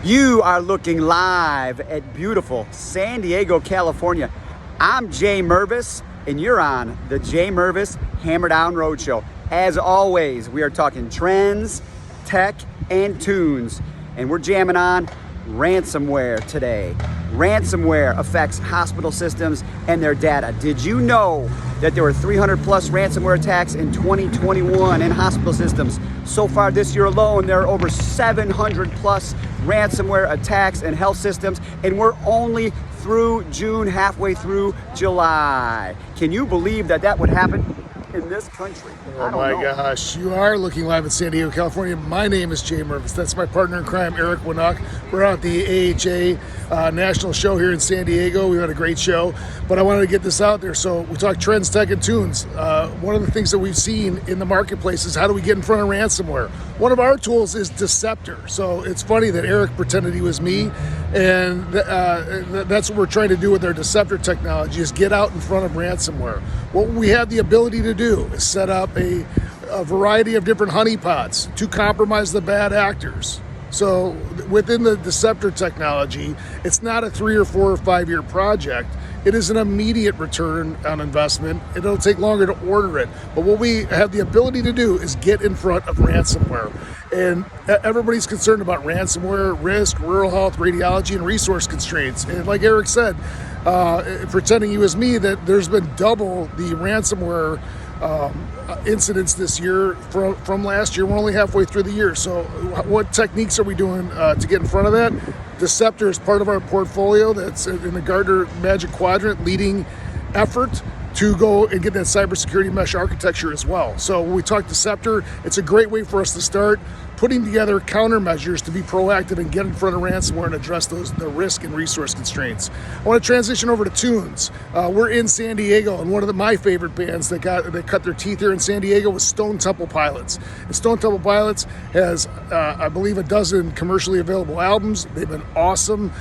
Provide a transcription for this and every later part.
You are looking live at beautiful San Diego, California. I'm Jay Mervis, and you're on the Jay Mervis Hammerdown Roadshow. As always, we are talking trends, tech, and tunes, and we're jamming on ransomware today. Ransomware affects hospital systems and their data. Did you know that there were 300 plus ransomware attacks in 2021 in hospital systems? So far this year alone, there are over 700 plus ransomware attacks in health systems, and we're only through June, halfway through July. Can you believe that that would happen in this country? Oh my gosh, you are looking live in San Diego, California. My name is Jay Mervis. That's my partner in crime, Eric Wnuck. We're out at the AHA National Show here in San Diego. We had a great show, but I wanted to get this out there. So we talk trends, tech, and tunes. One of the things that we've seen in the marketplace is how do we get in front of ransomware? One of our tools is Deceptor. So it's funny that Eric pretended he was me, and that's what we're trying to do with our Deceptor technology, is get out in front of ransomware. What we have the ability to do is set up a variety of different honeypots to compromise the bad actors. So within the Deceptor technology, it's not a 3 or 4 or 5 year project. It is an immediate return on investment. It'll take longer to order it. But what we have the ability to do is get in front of ransomware. And everybody's concerned about ransomware, risk, rural health, radiology, and resource constraints. And like Eric said, pretending he was me, that there's been double the ransomware incidents this year from last year. We're only halfway through the year. So what techniques are we doing to get in front of that? Deceptor is part of our portfolio that's in the Gartner Magic Quadrant leading effort to go and get that cybersecurity mesh architecture as well. So when we talk Deceptor, it's a great way for us to start putting together countermeasures to be proactive and get in front of ransomware and address the risk and resource constraints. I want to transition over to tunes. We're in San Diego, and one of my favorite bands that cut their teeth here in San Diego was Stone Temple Pilots. And Stone Temple Pilots has, I believe, a dozen commercially available albums. They've been awesome.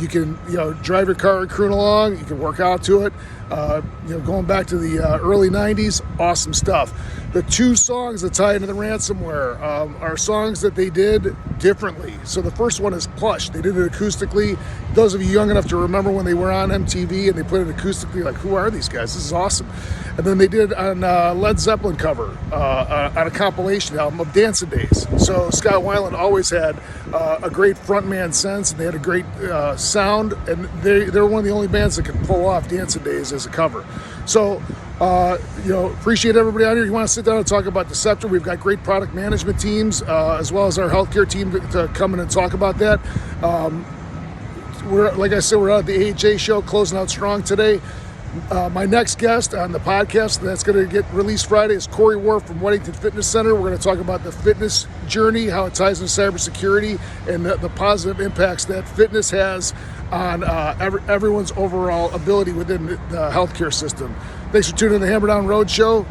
You can drive your car and croon along. You can work out to it. Going back to the early 90s, awesome stuff. The 2 songs that tie into the ransomware are songs that they did differently. So the first one is Plush. They did it acoustically. Those of you young enough to remember when they were on MTV and they put it acoustically, like, who are these guys? This is awesome. And then they did on Led Zeppelin cover on a compilation album of Dancing Days. So Scott Weiland always had a great frontman sense, and they had a great sound, and they're one of the only bands that can pull off Dancing Days as a cover. So appreciate everybody out here. You want to sit down and talk about Deceptor? We've got great product management teams as well as our healthcare team to come in and talk about that. Like I said, we're out at the AHA show, closing out strong today. My next guest on the podcast that's going to get released Friday is Cory Worf from Weddington Fitness Center. We're going to talk about the fitness journey, how it ties into cybersecurity, and the positive impacts that fitness has on everyone's overall ability within the healthcare system. Thanks for tuning in to the Hammerdown Roadshow.